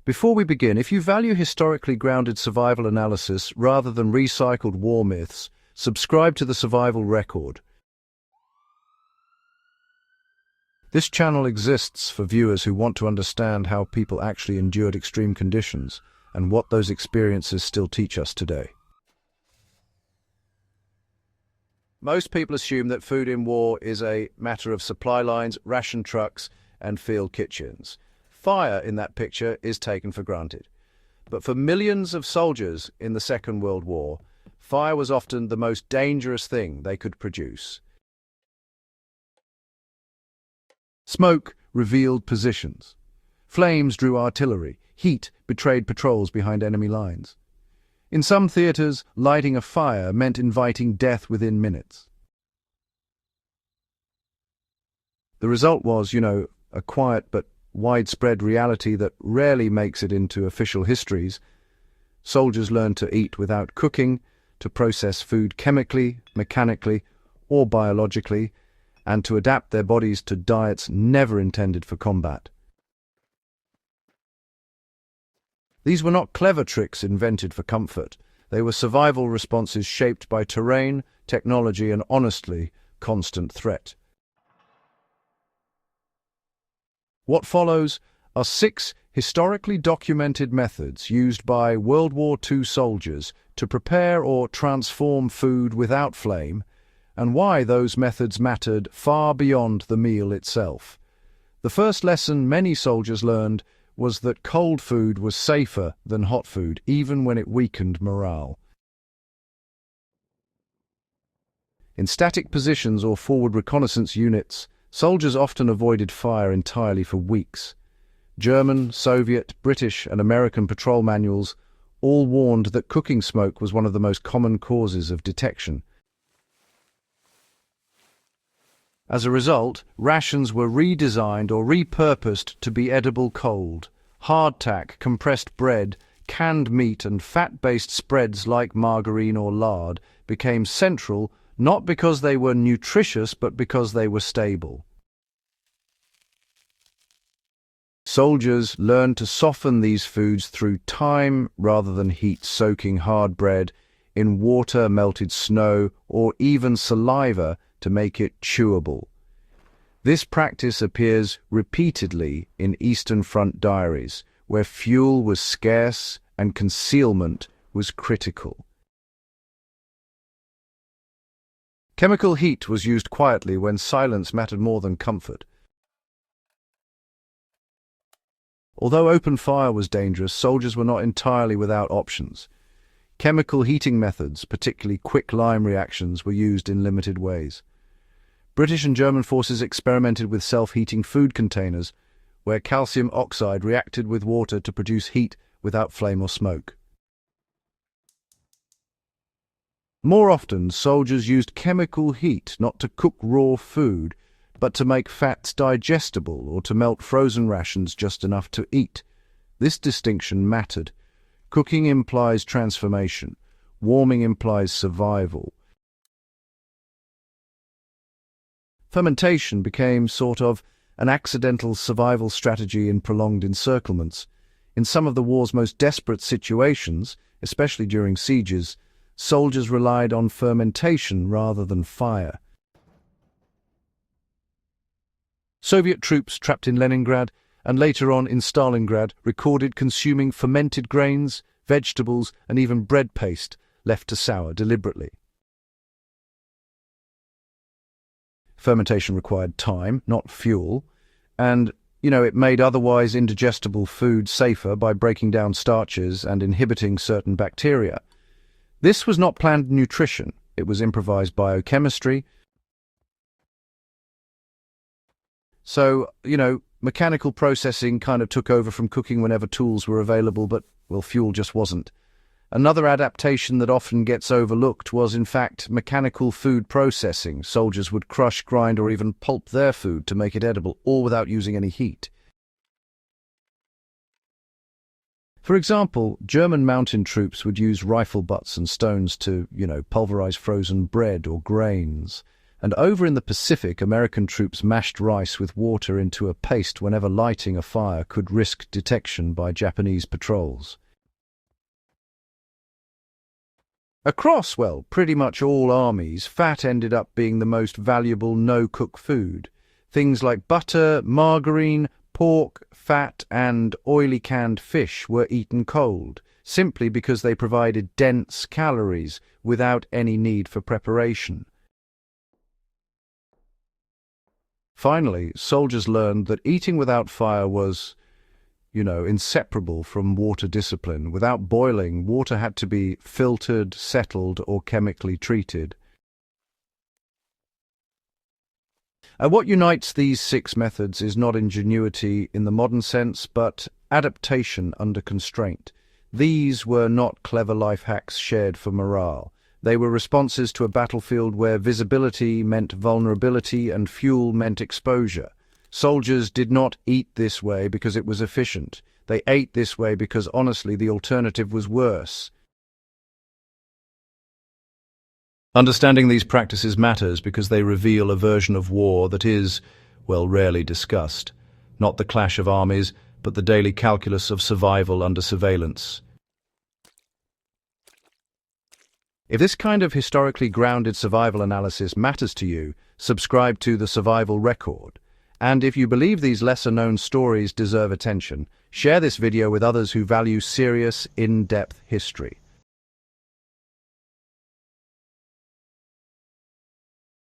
Before we begin, if you value historically grounded survival analysis rather than recycled war myths, subscribe to the Survival Record. This channel exists for viewers who want to understand how people actually endured extreme conditions and what those experiences still teach us today. Most people assume that food in war is a matter of supply lines, ration trucks, and field kitchens. Fire in that picture is taken for granted. But for millions of soldiers in the Second World War, fire was often the most dangerous thing they could produce. Smoke revealed positions. Flames drew artillery. Heat betrayed patrols behind enemy lines. In some theaters, lighting a fire meant inviting death within minutes. The result was, a quiet but widespread reality that rarely makes it into official histories. Soldiers learned to eat without cooking, to process food chemically, mechanically, or biologically, and to adapt their bodies to diets never intended for combat. These were not clever tricks invented for comfort. They were survival responses shaped by terrain, technology, and honestly, constant threat. What follows are 6 historically documented methods used by World War II soldiers to prepare or transform food without flame, and why those methods mattered far beyond the meal itself. The first lesson many soldiers learned was that cold food was safer than hot food, even when it weakened morale. In static positions or forward reconnaissance units, soldiers often avoided fire entirely for weeks. German, Soviet, British, and American patrol manuals all warned that cooking smoke was one of the most common causes of detection. As a result, rations were redesigned or repurposed to be edible cold. Hardtack, compressed bread, canned meat, and fat-based spreads like margarine or lard became central not because they were nutritious, but because they were stable. Soldiers learned to soften these foods through time rather than heat, soaking hard bread in water, melted snow, or even saliva to make it chewable. This practice appears repeatedly in Eastern Front diaries, where fuel was scarce and concealment was critical. Chemical heat was used quietly when silence mattered more than comfort. Although open fire was dangerous, soldiers were not entirely without options. Chemical heating methods, particularly quick-lime reactions, were used in limited ways. British and German forces experimented with self-heating food containers, where calcium oxide reacted with water to produce heat without flame or smoke. More often, soldiers used chemical heat not to cook raw food, but to make fats digestible or to melt frozen rations just enough to eat. This distinction mattered. Cooking implies transformation. Warming implies survival. Fermentation became sort of an accidental survival strategy in prolonged encirclements. In some of the war's most desperate situations, especially during sieges, soldiers relied on fermentation rather than fire. Soviet troops trapped in Leningrad and later on in Stalingrad recorded consuming fermented grains, vegetables, and even bread paste left to sour deliberately. Fermentation required time, not fuel, and, it made otherwise indigestible food safer by breaking down starches and inhibiting certain bacteria. This was not planned nutrition, it was improvised biochemistry. So, mechanical processing kind of took over from cooking whenever tools were available, but, fuel just wasn't. Another adaptation that often gets overlooked was, in fact, mechanical food processing. Soldiers would crush, grind, or even pulp their food to make it edible, all without using any heat. For example, German mountain troops would use rifle butts and stones to, pulverize frozen bread or grains. And over in the Pacific, American troops mashed rice with water into a paste whenever lighting a fire could risk detection by Japanese patrols. Across, well, pretty much all armies, fat ended up being the most valuable no-cook food. Things like butter, margarine, pork, fat, and oily canned fish were eaten cold, simply because they provided dense calories without any need for preparation. Finally, soldiers learned that eating without fire was, inseparable from water discipline. Without boiling, water had to be filtered, settled, or chemically treated. And what unites these 6 methods is not ingenuity in the modern sense, but adaptation under constraint. These were not clever life hacks shared for morale. They were responses to a battlefield where visibility meant vulnerability and fuel meant exposure. Soldiers did not eat this way because it was efficient. They ate this way because, honestly, the alternative was worse. Understanding these practices matters because they reveal a version of war that is, well, rarely discussed. Not the clash of armies, but the daily calculus of survival under surveillance. If this kind of historically grounded survival analysis matters to you, subscribe to The Survival Record. And if you believe these lesser-known stories deserve attention, share this video with others who value serious, in-depth history.